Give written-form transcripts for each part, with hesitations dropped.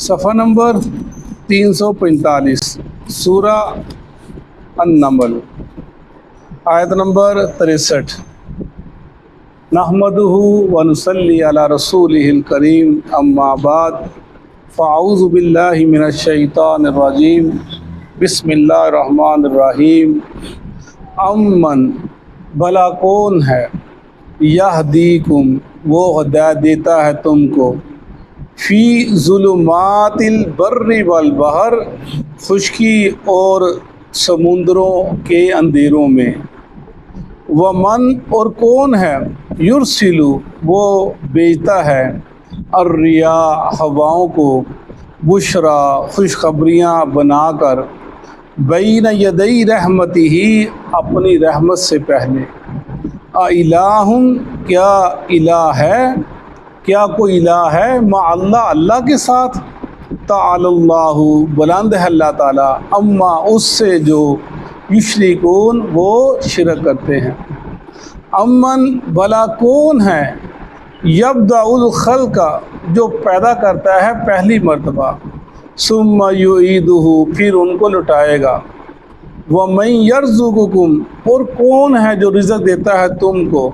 صفحہ نمبر 345 سورہ النمل آیت نمبر 63 نحمدہ ونصلی علی رسولہ الکریم اما بعد فاعوذ باللہ من الشیطان الرجیم بسم اللہ الرحمن الرحیم امن بھلا کون ہے یہدیکم وہ ہدایت دیتا ہے تم کو فی ظلمات البر والبحر خشکی اور سمندروں کے اندھیروں میں ومن اور کون ہے یرسلو وہ بھیجتا ہے الرياح ہواؤں کو بشرا خوشخبریاں بنا کر بین یدی رحمتہ اپنی رحمت سے پہلے الہ کیا الہ ہے کیا کوئی الہ ہے مع اللہ اللہ کے ساتھ تعالی اللہ بلند ہے اللہ تعالیٰ اما اس سے جو یشرکون وہ شرک کرتے ہیں امن بھلا کون ہے یبدأ الخلق جو پیدا کرتا ہے پہلی مرتبہ ثم یعیدہ پھر ان کو لٹائے گا ومن یرزقکم اور کون ہے جو رزق دیتا ہے تم کو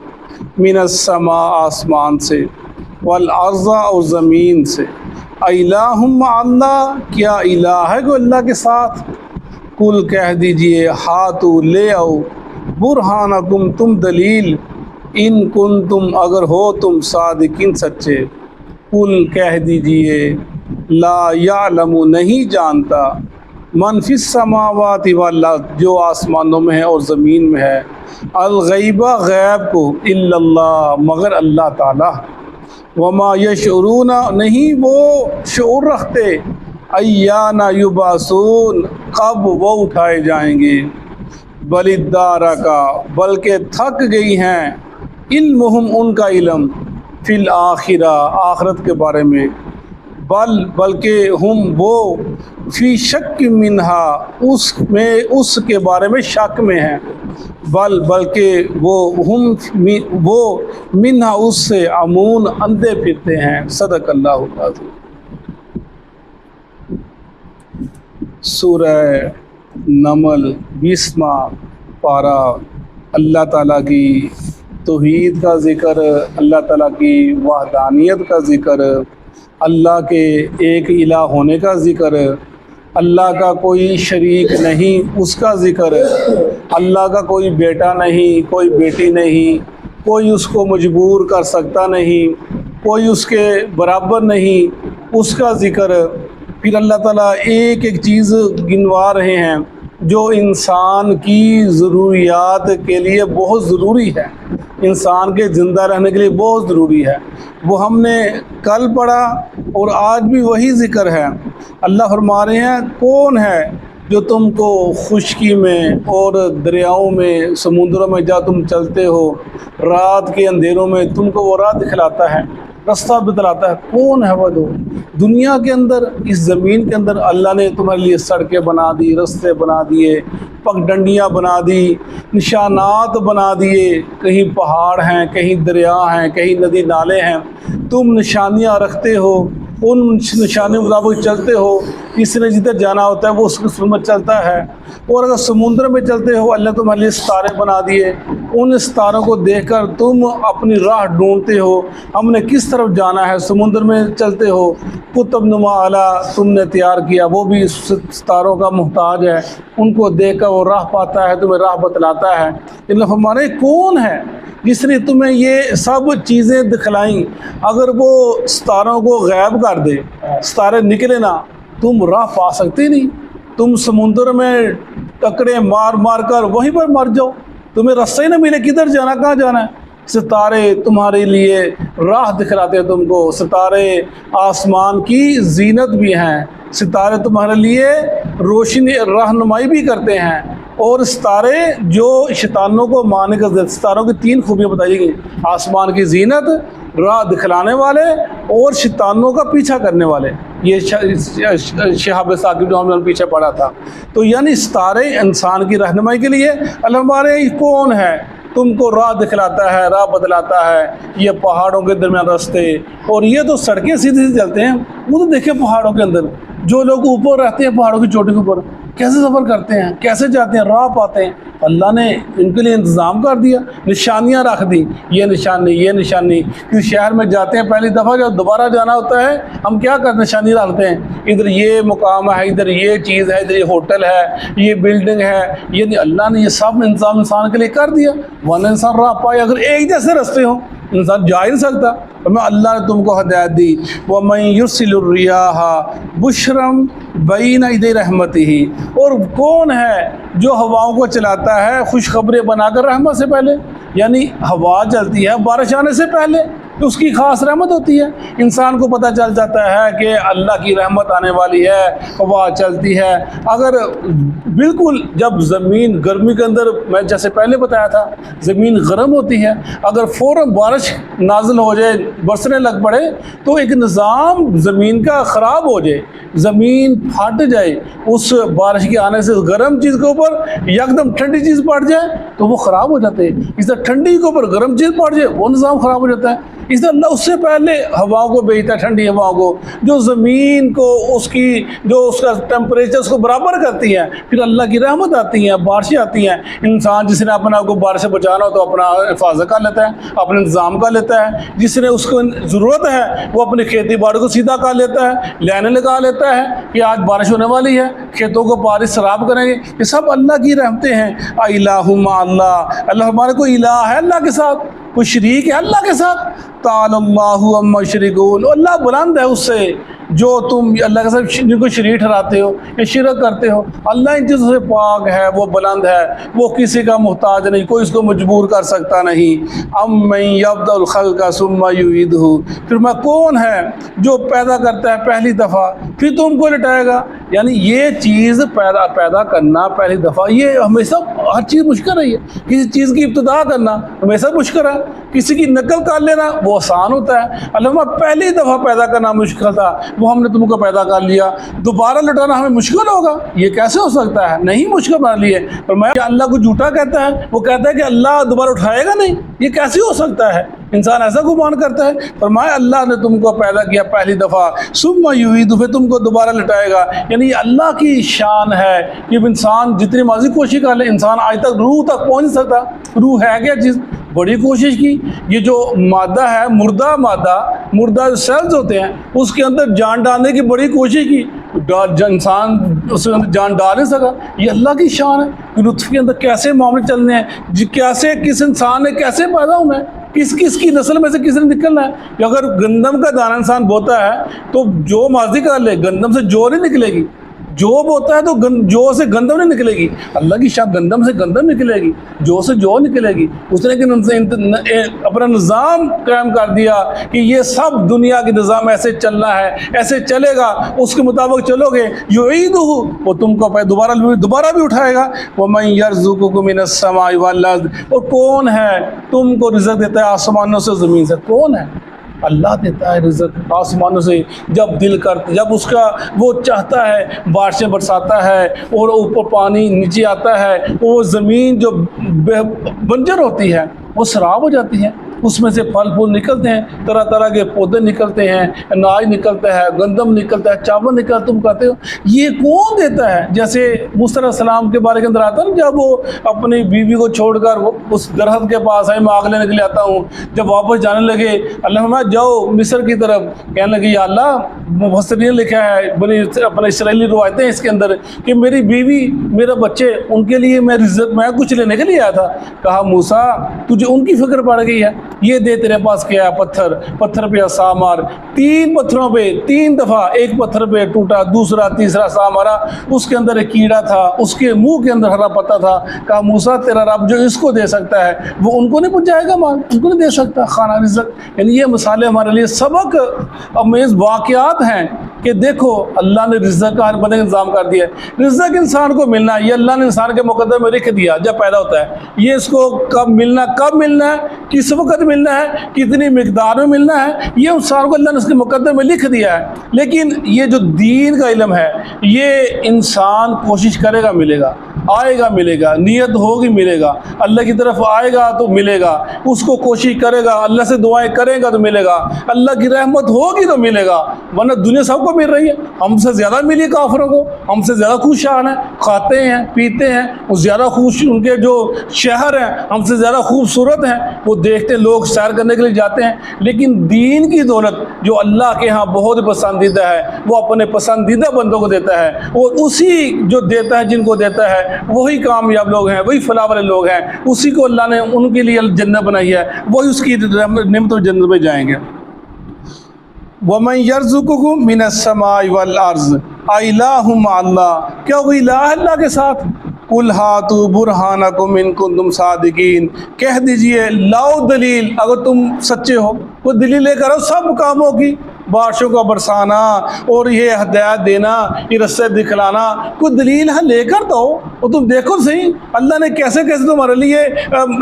من السماء آسمان سے والارض اور زمین سے الہ مع اللہ کیا الہ ہے کوئی اللہ کے ساتھ قل کہہ دیجئے ہاتو لے آؤ برہانکم تم دلیل ان کنتم اگر ہو تم صادقین سچے قل کہہ دیجئے لا یعلم نہیں جانتا من فی السماوات والارض جو آسمانوں میں ہے اور زمین میں ہے الغیبہ غیب کو الا اللہ مگر اللہ تعالی وما یشعرون نہیں وہ شعور رکھتے ایان یبعثون کب وہ اٹھائے جائیں گے بل ادارکا بلکہ تھک گئی ہیں علمہم ان کا علم فی الآخرہ آخرت کے بارے میں بلکہ ہم وہ فی شک منہا اس کے بارے میں شک میں ہیں بلکہ وہ منہا اس سے امون اندھے پھرتے ہیں صدق اللہ العظیم۔ سورہ نمل 20واں پارہ اللہ تعالیٰ کی توحید کا ذکر، اللہ تعالیٰ کی وحدانیت کا ذکر، اللہ کے ایک الہ ہونے کا ذکر، اللہ کا کوئی شریک نہیں اس کا ذکر، اللہ کا کوئی بیٹا نہیں کوئی بیٹی نہیں، کوئی اس کو مجبور کر سکتا نہیں، کوئی اس کے برابر نہیں اس کا ذکر۔ پھر اللہ تعالیٰ ایک ایک چیز گنوا رہے ہیں جو انسان کی ضروریات کے لیے بہت ضروری ہے، انسان کے زندہ رہنے کے لیے بہت ضروری ہے، وہ ہم نے کل پڑھا اور آج بھی وہی ذکر ہے۔ اللہ فرما رہے ہیں کون ہے جو تم کو خشکی میں اور دریاؤں میں سمندروں میں جا تم چلتے ہو رات کے اندھیروں میں تم کو وہ راہ دکھلاتا ہے، رستہ بتلاتا ہے، کون ہے وہ جو دنیا کے اندر اس زمین کے اندر اللہ نے تمہارے لیے سڑکیں بنا دی، رستے بنا دیے، پگ ڈنڈیاں بنا دی، نشانات بنا دیے، کہیں پہاڑ ہیں کہیں دریا ہیں کہیں ندی نالے ہیں، تم نشانیاں رکھتے ہو، ان نشانیوں کے مطابق چلتے ہو، کسی نے جدھر جانا ہوتا ہے وہ اس قسم میں چلتا ہے۔ اور اگر سمندر میں چلتے ہو اللہ تمہارے لیے ستارے بنا دیے، ان ستاروں کو دیکھ کر تم اپنی راہ ڈھونڈتے ہو، ہم نے کس طرف جانا ہے، سمندر میں چلتے ہو، قطب نما اعلیٰ تم نے تیار کیا، وہ بھی ستاروں کا محتاج ہے، ان کو دیکھ کر وہ راہ پاتا ہے، تمہیں راہ بتلاتا ہے۔ اللہ ہمارے کون ہے جس نے تمہیں یہ سب چیزیں دکھلائیں؟ اگر وہ ستاروں کو غائب کر دے، ستارے نکلے نہ، تم راہ پا سکتے نہیں، تم سمندر میں ٹکرے مار مار کر وہیں پر مر جاؤ، تمہیں رستہ ہی نہ ملے کدھر جانا کہاں جانا ہے۔ ستارے تمہارے لیے راہ دکھلاتے ہیں تم کو، ستارے آسمان کی زینت بھی ہیں، ستارے تمہارے لیے روشنی رہنمائی بھی کرتے ہیں، اور ستارے جو شیطانوں کو مارنے کا ستاروں کی 3 خوبیاں بتائی گئی، آسمان کی زینت، راہ دکھلانے والے اور شیطانوں کا پیچھا کرنے والے، یہ شہاب ثاقب جو ہم نے پیچھے پڑھا تھا۔ تو یعنی ستارے انسان کی رہنمائی کے لیے۔ اللہ ہمارے کون ہے تم کو راہ دکھلاتا ہے، راہ بدلاتا ہے، یہ پہاڑوں کے درمیان راستے، اور یہ تو سڑکیں سیدھی سیدھی چلتے ہیں، وہ تو دیکھیں پہاڑوں کے اندر جو لوگ اوپر رہتے ہیں پہاڑوں کی چوٹی کے اوپر کیسے سفر کرتے ہیں، کیسے جاتے ہیں، راہ پاتے ہیں، اللہ نے ان کے لیے انتظام کر دیا، نشانیاں رکھ دی، یہ نشانی یہ نشانی۔ کسی شہر میں جاتے ہیں پہلی دفعہ، جب دوبارہ جانا ہوتا ہے ہم کیا کرتے ہیں، نشانی رکھتے ہیں، ادھر یہ مقام ہے، ادھر یہ چیز ہے، ادھر یہ ہوٹل ہے، یہ بلڈنگ ہے، یہ اللہ نے یہ سب انتظام انسان کے لیے کر دیا، ورنہ انسان راہ پائے اگر ایک جیسے راستے ہوں انسان جا ہی نہیں سکتا۔ میں اللہ نے تم کو ہدایت دی، وَمَن يُرْسِلُ الرِّيَاحَ بُشْرًا بَيْنَ يَدَيْ رَحْمَتِهِ، اور کون ہے جو ہواؤں کو چلاتا ہے خوشخبری بنا کر رحمت سے پہلے، یعنی ہوا چلتی ہے بارش آنے سے پہلے تو اس کی خاص رحمت ہوتی ہے، انسان کو پتہ چل جاتا ہے کہ اللہ کی رحمت آنے والی ہے، ہوا چلتی ہے۔ اگر بالکل جب زمین گرمی کے اندر، میں جیسے پہلے بتایا تھا زمین گرم ہوتی ہے، اگر فوراً بارش نازل ہو جائے، برسنے لگ پڑے، تو ایک نظام زمین کا خراب ہو جائے، زمین پھٹ جائے، اس بارش کے آنے سے گرم چیز کے اوپر یکدم ٹھنڈی چیز پڑ جائے تو وہ خراب ہو جاتے ہیں، اس طرح ٹھنڈی کے اوپر گرم چیز پڑ جائے وہ نظام خراب ہو جاتا ہے۔ اس طرح اللہ اس سے پہلے ہواؤں کو بھیجتا ہے، ٹھنڈی ہواؤں کو جو زمین کو اس کا ٹیمپریچر اس کو برابر کرتی ہے، پھر اللہ کی رحمت آتی ہیں، بارشیں آتی ہیں، انسان جس نے اپنا کو بارش سے بچانا ہو تو اپنا حفاظت کر لیتا ہے، اپنے انتظام کر لیتا ہے، جس نے اس کو ضرورت ہے وہ اپنی کھیتی باڑی کو سیدھا کر لیتا ہے، لائنیں لگا لیتا ہے کہ آج بارش ہونے والی ہے، کھیتوں کو پانی سراب کریں گے، یہ سب اللہ کی رحمتیں ہیں۔ الہ مع اللہ، اللہ ہمارے کوئی الہ ہے اللہ کے ساتھ، کوئی شریک ہے اللہ کے ساتھ؟ تعالی اللہ عما یشرکون، اللہ بلند ہے اس سے جو تم اللہ کے ساتھ جن کو شریک ٹھہراتے ہو یا شرک کرتے ہو، اللہ ان چیزوں سے پاک ہے، وہ بلند ہے، وہ کسی کا محتاج نہیں، کوئی اس کو مجبور کر سکتا نہیں۔ امن یبدأ الخلق ثم یعیدہ، پھر میں کون ہے جو پیدا کرتا ہے پہلی دفعہ پھر تم کو لٹائے گا، یعنی یہ چیز پیدا کرنا پہلی دفعہ یہ ہمیشہ ہر چیز مشکل رہی ہے، کسی چیز کی ابتدا کرنا ہمیشہ مشکل ہے، کسی کی نقل کر لینا وہ آسان ہوتا ہے، اللہ پہلی دفعہ پیدا کرنا مشکل تھا، وہ ہم نے تم کو پیدا کر لیا، دوبارہ لٹانا ہمیں مشکل ہوگا، یہ کیسے ہو سکتا ہے؟ نہیں مشکل بنا لیے، پر میں اللہ کو جھوٹا کہتا ہے، وہ کہتا ہے کہ اللہ دوبارہ اٹھائے گا نہیں، یہ کیسے ہو سکتا ہے؟ انسان ایسا گمان کرتا ہے، فرمایا اللہ نے تم کو پیدا کیا پہلی دفعہ، ثم یعیدہ، پھر تم کو دوبارہ لٹائے گا، یعنی اللہ کی شان ہے کہ انسان جتنی مرضی کوشش کر لے، انسان آج تک روح تک پہنچ نہیں سکتا، روح ہے کیا چیز؟ بڑی کوشش کی، یہ جو مادہ ہے، مردہ مادہ، مردہ سیلز ہوتے ہیں، اس کے اندر جان ڈالنے کی بڑی کوشش کی، انسان اس کے اندر جان ڈال نہیں سکا، یہ اللہ کی شان ہے کہ لطف کے اندر کیسے معاملے چلنے ہیں، کیسے کس انسان نے کیسے پیدا ہونا ہے، کس کی نسل میں سے کس نے نکلنا ہے، کہ اگر گندم کا دانہ انسان بوتا ہے تو جو مرضی کر لے گندم سے جو نہیں نکلے گی، جو بوتا ہے تو جو سے گندم نہیں نکلے گی، اللہ کی شان گندم سے گندم نکلے گی، جو سے جو نکلے گی، اس نے اپنا نظام قائم کر دیا کہ یہ سب دنیا کے نظام ایسے چلنا ہے، ایسے چلے گا، اس کے مطابق چلو گے، یعیدہ، وہ تم کو دوبارہ بھی اٹھائے گا، وَمَن يَرْزُقُكُم مِّنَ السَّمَاءِ وَالْأَرْضِ، اور کون ہے تم کو رزق دیتا ہے آسمانوں سے زمین سے؟ کون ہے؟ اللہ دیتا ہے رزق آسمانوں سے، جب دل کرتا، جب اس کا وہ چاہتا ہے بارشیں برساتا ہے، اور اوپر پانی نیچے آتا ہے، وہ زمین جو بنجر ہوتی ہے وہ سراب ہو جاتی ہے، اس میں سے پھل پھول نکلتے ہیں، طرح طرح کے پودے نکلتے ہیں، اناج نکلتا ہے، گندم نکلتا ہے، چاول نکلتا ہے، تم کہتے ہو یہ کون دیتا ہے؟ جیسے موسیٰ علیہ السلام کے بارے کے اندر آتا ہے نا، جب وہ اپنی بیوی کو چھوڑ کر اس درخت کے پاس آئے، میں آگ لینے کے لیے آتا ہوں، جب واپس جانے لگے اللہ میں جاؤ مصر کی طرف، کہنے لگے یا اللہ، مفسرین نے لکھا ہے اپنے اسرائیلی روایتیں اس کے اندر کہ میری بیوی میرے بچے ان کے لیے میں رزق میں کچھ لینے کے لیے آیا تھا، کہا موسیٰ تجھے ان کی فکر پڑ گئی ہے، یہ دے تیرے پاس کیا ہے پتھر پہ عصا مار، 3 پتھروں پہ 3 دفعہ ایک پتھر پہ ٹوٹا، دوسرا تیسرا عصا مارا، اس کے اندر ایک کیڑا تھا، اس کے منہ کے اندر ہرا پتا تھا، کہا موسیٰ تیرا رب جو اس کو دے سکتا ہے وہ ان کو نہیں پہنچائے گا مال، ان کو نہیں دے سکتا کھانا رزق۔ یعنی یہ مثالیں ہمارے لیے سبق آمیز واقعات ہیں کہ دیکھو اللہ نے رزق کا ہر بندے کا انتظام کر دیا ہے، رزق انسان کو ملنا ہے، یہ اللہ نے انسان کے مقدر میں لکھ دیا جب پیدا ہوتا ہے، یہ اس کو کب ملنا ہے، کس وقت ملنا ہے، کتنی مقدار میں ملنا ہے، یہ انسان کو اللہ نے اس کے مقدر میں لکھ دیا ہے، لیکن یہ جو دین کا علم ہے یہ انسان کوشش کرے گا ملے گا، آئے گا ملے گا، نیت ہوگی ملے گا، اللہ کی طرف آئے گا تو ملے گا، اس کو کوشش کرے گا، اللہ سے دعائیں کرے گا تو ملے گا، اللہ کی رحمت ہوگی تو ملے گا، ورنہ دنیا سب کو مل رہی ہے، ہم سے زیادہ ملی کافروں کو، ہم سے زیادہ خوشحال ہیں، کھاتے ہیں پیتے ہیں، وہ زیادہ خوش، ان کے جو شہر ہیں ہم سے زیادہ خوبصورت ہیں، وہ دیکھتے لوگ سیر کرنے کے لیے جاتے ہیں، لیکن دین کی دولت جو اللہ کے ہاں بہت پسندیدہ ہے وہ اپنے پسندیدہ بندوں کو دیتا ہے، وہ اسی جو دیتا ہے، جن کو دیتا ہے وہی کامیاب لوگ ہیں، وہی فلاح والے لوگ ہیں، اسی کو اللہ نے ان کے لیے جنت بنائی ہے، وہی اس کی نعمتوں جنت میں جائیں گے۔ وَمَن يَرْزُقُكُم مِّنَ السَّمَاءِ وَالْأَرْضِ أَإِلَٰهٌ مَّعَ اللَّهِ، کیا کوئی الہ ہے اللہ کے ساتھ؟ قُلْ هَاتُوا بُرْهَانَكُمْ إِن كُنتُمْ صَادِقِينَ، کہہ دیجئے لاؤ دلیل اگر تم سچے ہو، وہ دلیل لے کر آؤ سب کاموں کی، بارشوں کا برسانا اور یہ ہدایت دینا، یہ رستے دکھلانا، کوئی دلیل ہے لے کر دو، اور تم دیکھو صحیح اللہ نے کیسے کیسے تمہارے لیے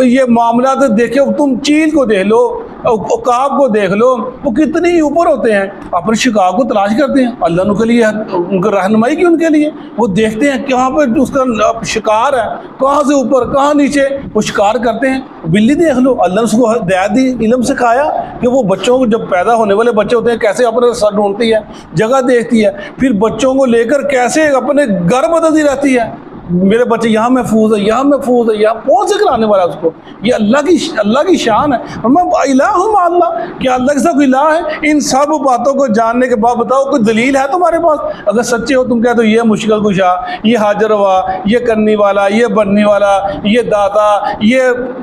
یہ معاملات دیکھے، تم چیل کو دیکھ لو، عقاب کو دیکھ لو، وہ کتنی اوپر ہوتے ہیں، اپنے شکار کو تلاش کرتے ہیں، اللہ ان کے لیے ان کو رہنمائی کی، ان کے لیے وہ دیکھتے ہیں کہاں پہ اس کا شکار ہے، کہاں سے اوپر کہاں نیچے، وہ شکار کرتے ہیں۔ بلی دیکھ لو، اللہ نے اس کو ہدایت دی، علم سکھایا کہ وہ بچوں کو جب پیدا ہونے والے بچے ہوتے ہیں کیسے اپنے سر ڈھونڈتی ہے، جگہ دیکھتی ہے، پھر بچوں کو لے کر کیسے اپنے گھر بدلتی رہتی ہے، میرے بچے یہاں محفوظ ہے، یہاں محفوظ ہے، یہاں کون سے کرانے والا ہے اس کو، یہ اللہ کی شان ہے۔ الہ مع اللہ، کیا اللہ کے ساتھ کوئی الہ ہے؟ ان سب باتوں کو جاننے کے بعد بتاؤ کوئی دلیل ہے تمہارے پاس؟ اگر سچے ہو تم کہتے ہو یہ مشکل کشا، یہ حاضر ہوا، یہ کرنے والا، یہ بننے والا، یہ داتا، یہ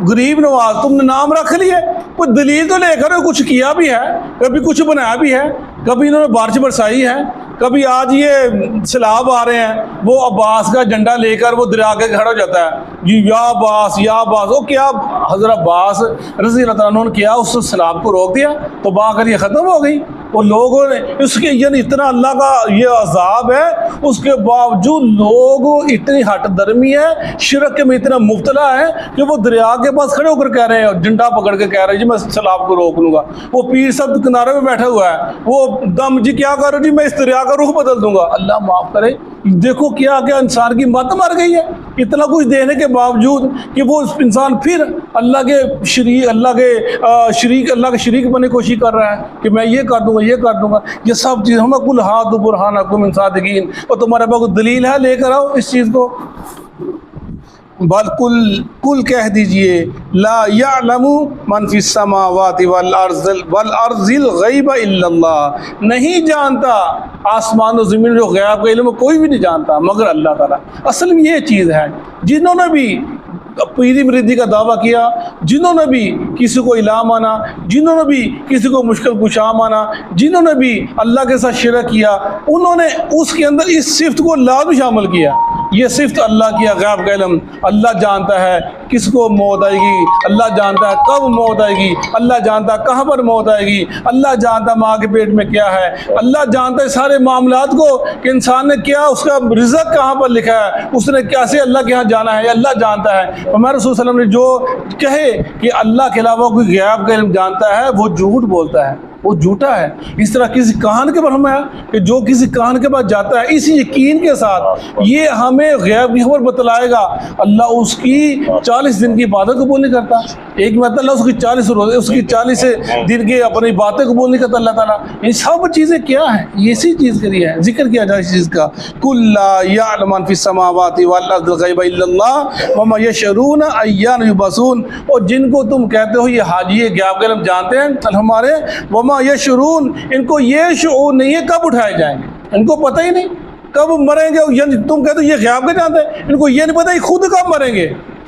غریب نواز، تم نے نام رکھ لیے، کوئی دلیل تو لے کر کچھ کیا بھی ہے، کبھی کچھ بنایا بھی ہے، کبھی انہوں نے بارش برسائی ہے، کبھی آج یہ سیلاب آ رہے ہیں وہ عباس کا جھنڈا لے کر وہ دریا کے کھڑا ہو جاتا ہے، جی یا عباس یا عباس، وہ کیا حضرت عباس رضی اللہ تعالیٰ عنہ نے کیا اس سیلاب کو روک دیا تو با کر یہ ختم ہو گئی، وہ لوگوں نے اس کے یعنی اتنا اللہ کا یہ عذاب ہے، اس کے باوجود لوگ اتنی ہٹ درمی ہے، شرک میں اتنا مبتلا ہے کہ وہ دریا کے پاس کھڑے ہو کر کہہ رہے ہیں، ڈنڈا پکڑ کے کہہ رہے ہیں جی میں سیلاب کو روک لوں گا، وہ پیر صاحب کنارے پہ بیٹھا ہوا ہے، وہ دم جی کیا کر رہے جی میں اس دریا کا رخ بدل دوں گا، اللہ معاف کرے، دیکھو کیا کیا انسان کی مت مر گئی ہے، اتنا کچھ دینے کے باوجود کہ وہ انسان پھر اللہ کے شریک بننے کی کوشش کر رہا ہے کہ میں یہ کر دوں گا، یہ کر دوں گا، یہ سب چیز ہمیں قُلْ هَاتُوا بُرْهَانَكُمْ إِن صَادِقِينَ، اور تمہارے پاس کوئی دلیل ہے لے کر آؤ اس چیز کو۔ بل کل کہہ دیجئے لا یعلم من فی السماوات والارض الغیب الا اللہ، نہیں جانتا آسمان و زمین جو غیب کا علم کوئی بھی نہیں جانتا مگر اللہ تعالیٰ۔ اصل میں یہ چیز ہے، جنہوں نے بھی پیری مریدی کا دعویٰ کیا، جنہوں نے بھی کسی کو الہ مانا، جنہوں نے بھی کسی کو مشکل کشا مانا، جنہوں نے بھی اللہ کے ساتھ شرک کیا، انہوں نے اس کے اندر اس صفت کو لازم شامل کیا، یہ صفت اللہ کی غیب کا علم، اللہ جانتا ہے کس کو موت آئے گی، اللہ جانتا ہے کب موت آئے گی، اللہ جانتا ہے کہاں پر موت آئے گی، اللہ جانتا ہے ماں کے پیٹ میں کیا ہے، اللہ جانتا ہے سارے معاملات کو کہ انسان نے کیا، اس کا رزق کہاں پر لکھا ہے، اس نے کیسے اللہ کے ہاں جانا ہے، اللہ جانتا ہے۔ ہمارے رسول صلی اللہ علیہ وسلم نے جو کہے کہ اللہ کے علاوہ کوئی غیب کا علم جانتا ہے وہ جھوٹ بولتا ہے، وہ جھوٹا ہے۔ اس طرح کسی کہان کے پر ہمیں کہ جو کسی کہان کے پاس جاتا ہے اسی یقین کے ساتھ یہ ہمیں غیب کی خبر بتلائے گا، اللہ اس کی 40 دن کی عبادت قبول نہیں کرتا، ایک مطلب اللہ اس کی 40 روزے، اس کی 40 دن کی اپنی باتیں قبول نہیں کرتا اللہ تعالیٰ۔ یہ سب چیزیں کیا ہیں؟ اسی چیز کے لیے ہے، ذکر کیا جائے اس چیز کا، قُلْ لَا يَعْلَمُ مَن فِي السَّمَاوَاتِ وَالْأَرْضِ الْغَيْبَ إِلَّا اللَّهُ وَمَا يَشْعُرُونَ أَيَّانَ يُبْعَثُونَ، اور جن کو تم کہتے ہو یہ حاجی غیب کا علم جانتے ہیں ہمارے، وَمَا يَشْعُرُونَ، ان کو یہ شعور نہیں ہے کب اٹھائے جائیں گے، ان کو پتہ ہی نہیں کب مریں گے، یعنی تم کہتے ہو یہ غیب کا جانتے ہیں، ان کو یہ نہیں پتہ یہ خود کب مریں گے،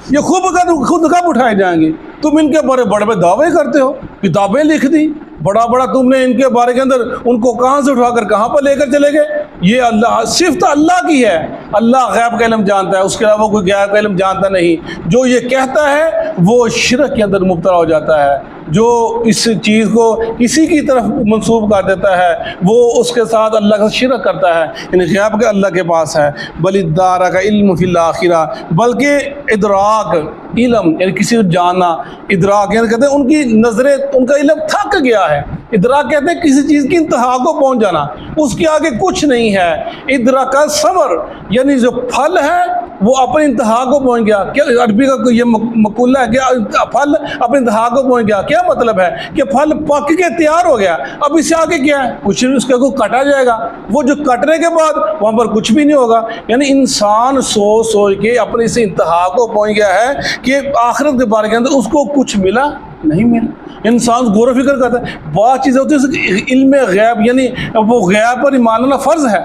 یہ خود کب اٹھائے جائیں گے، تم ان کے بڑے بڑے دعوے کرتے ہو، کتابیں لکھ دی، بڑا بڑا تم نے ان کے بارے کے اندر ان کو کہاں سے اٹھا کر کہاں پر لے کر چلے گئے، یہ اللہ صفت اللہ کی ہے، اللہ غیب کا علم جانتا ہے، اس کے علاوہ کوئی غیب کا علم جانتا نہیں، جو یہ کہتا ہے وہ شرک کے اندر مبتلا ہو جاتا ہے، جو اس چیز کو کسی کی طرف منسوب کر دیتا ہے وہ اس کے ساتھ اللہ کا شرک کرتا ہے، یعنی غیب کا اللہ کے پاس ہے۔ بل ادارک علم فی الآخرہ، بلکہ ادراک علم یعنی کسی کو جاننا، ادراک یعنی کہتے ہیں ان کی نظریں، ان کا علم تھک گیا ہے، ادراک کہتے ہیں کسی چیز کی انتہا کو پہنچ جانا، اس کے آگے کچھ نہیں ہے، ادراک کا ثمر یعنی جو پھل ہے وہ اپنی انتہا کو پہنچ گیا. کیا عربی کا یہ مقولہ ہے کہ پھل اپنی انتہا کو پہنچ گیا. کیا مطلب ہے کہ پھل پک کے تیار ہو گیا, اب اس سے آگے کیا ہے؟ کچھ نہیں, اس کے کو کٹا جائے گا. وہ جو کٹنے کے بعد وہاں پر کچھ بھی نہیں ہوگا. یعنی انسان سوچ کے اپنی اس انتہا کو پہنچ گیا ہے کہ آخرت کے بارے کے اندر اس کو کچھ ملا نہیں ملا. انسان غور و فکر کرتا ہے. بات چیزیں ہوتی ہے علم غیب, یعنی وہ غیب پر ایمان لانا فرض ہے,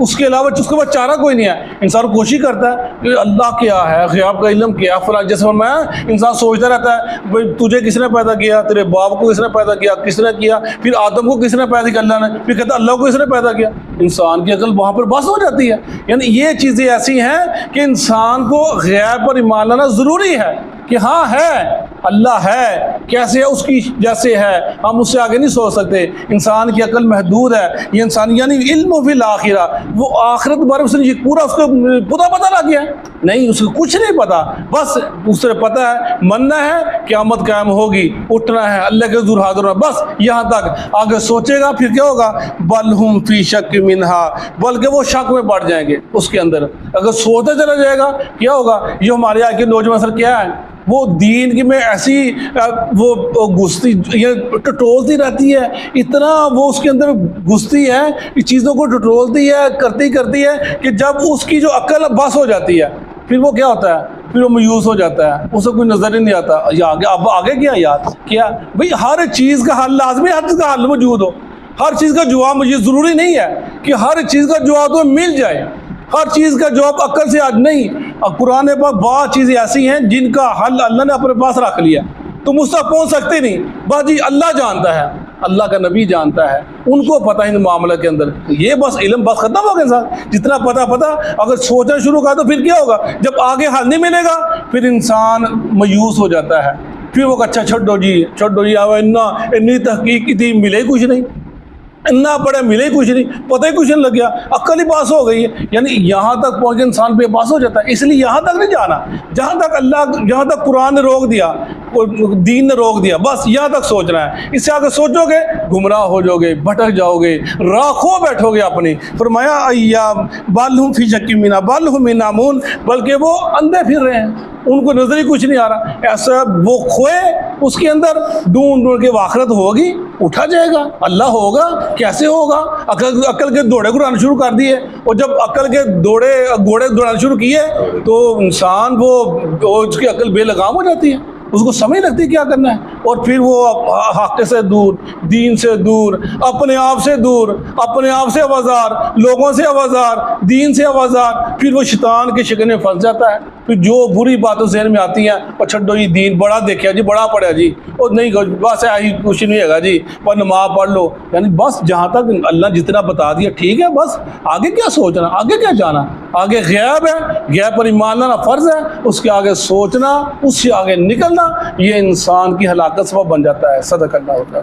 اس کے علاوہ اس کے بعد چارہ کوئی نہیں ہے. انسان کوشش کرتا ہے کہ اللہ کیا ہے, غیب کا علم کیا ہے, فلاں جیسے میں انسان سوچتا رہتا ہے بھائی تجھے کس نے پیدا کیا, تیرے باپ کو کس نے پیدا کیا, کس نے کیا, پھر آدم کو کس نے پیدا کیا اللہ نے, پھر کہتا اللہ کو کس نے پیدا کیا. انسان کی عقل وہاں پر بس ہو جاتی ہے. یعنی یہ چیزیں ایسی ہیں کہ انسان کو غیب پر ایمان لانا ضروری ہے کہ ہاں ہے, اللہ ہے, کیسے ہے, اس کی جیسے ہے, ہم اس سے آگے نہیں سوچ سکتے. انسان کی عقل محدود ہے. یہ انسان یعنی علم فی الآخرہ, وہ آخرت کے بارے میں اس نے پورا اس کو پتہ لگ گیا نہیں, اس کو کچھ نہیں پتا. بس اس سے پتہ ہے مننا ہے قیامت قائم ہوگی, اٹھنا ہے, اللہ کے حضور حاضر ہونا, بس یہاں تک. آگے سوچے گا پھر کیا ہوگا, بل ہم فی شک منہا, بلکہ وہ شک میں بڑھ جائیں گے اس کے اندر. اگر سوچتے چلا جائے گا کیا ہوگا. یہ ہمارے یہاں کے نوجوان اثر کیا ہے, وہ دین کی میں ایسی وہ گھستی یہ ٹٹولتی رہتی ہے, اتنا وہ اس کے اندر گھستی ہے, چیزوں کو ٹٹولتی ہے, کرتی ہے کہ جب اس کی جو عقل بس ہو جاتی ہے پھر وہ کیا ہوتا ہے, پھر وہ مایوس ہو جاتا ہے, اسے کوئی نظر ہی نہیں آتا. یا آگے اب آگے کیا یاد کیا بھئی, ہر چیز کا حل لازمی, ہر چیز کا حل موجود ہو. ہر چیز کا جواب مجھے ضروری نہیں ہے کہ ہر چیز کا جواب تو مل جائے. ہر چیز کا جواب عقل سے آج نہیں. قرآن پاک بعض چیزیں ایسی ہیں جن کا حل اللہ نے اپنے پاس رکھ لیا, تم اس تک پہنچ سکتے نہیں. بس جی اللہ جانتا ہے, اللہ کا نبی جانتا ہے, ان کو پتہ ہے ان معاملہ کے اندر. یہ بس علم بس ختم ہو گیا انسان. جتنا پتہ اگر سوچنا شروع کر تو پھر کیا ہوگا, جب آگے حل نہیں ملے گا پھر انسان مایوس ہو جاتا ہے. پھر وہ اچھا چھوڑو جی اتنی تحقیق تھی, ملے کچھ نہیں, اتنا پڑھے ملے کچھ نہیں, پتہ ہی کچھ نہیں لگ گیا, عقل ہی پاس ہو گئی ہے. یعنی یہاں تک پہنچ کے انسان بے پاس ہو جاتا ہے. اس لیے یہاں تک نہیں جانا جہاں تک اللہ, جہاں تک قرآن نے روک دیا, دین نے روک دیا, بس یہاں تک سوچنا ہے. اس سے آگے سوچو گے گمراہ ہو جاؤ گے, بھٹک جاؤ گے, راہ کھو بیٹھو گے اپنی. فرمایا ایام بل ہم فی شک منہا بل ہم نامون, بلکہ وہ اندھے پھر رہے ہیں, ان کو نظر ہی کچھ نہیں آ رہا. ایسا وہ کھوئے اس کے اندر ڈھونڈ کے آخرت ہوگی, اٹھا جائے گا, اللہ ہوگا, کیسے ہوگا. عقل کے دوڑے گرانے شروع کر دیے, اور جب عقل کے گھوڑے دوڑانے شروع کیے تو انسان وہ اس کی عقل بے لگام ہو جاتی ہے, اس کو سمجھ لگتی کیا کرنا ہے. اور پھر وہ حق سے دور, دین سے دور, اپنے آپ سے دور, اپنے آپ سے آوازار, لوگوں سے آوازار, دین سے آوازار, پھر وہ شیطان کے شکن میں پھنس جاتا ہے. پھر جو بری باتیں ذہن میں آتی ہیں, اور چھڈو یہ دین بڑا دیکھا جی, بڑا پڑھا جی, اور نہیں بس ایسی کچھ نہیں ہے جی, پر نماز پڑھ لو. یعنی بس جہاں تک اللہ جتنا بتا دیا ٹھیک ہے, بس آگے کیا سوچنا, آگے کیا جانا. آگے غیب ہے, غیب پر ایمان لانا فرض ہے, اس کے آگے سوچنا, اس سے آگے نکلنا, یہ انسان کی ہلاکت سبب بن جاتا ہے. صدق اللہ.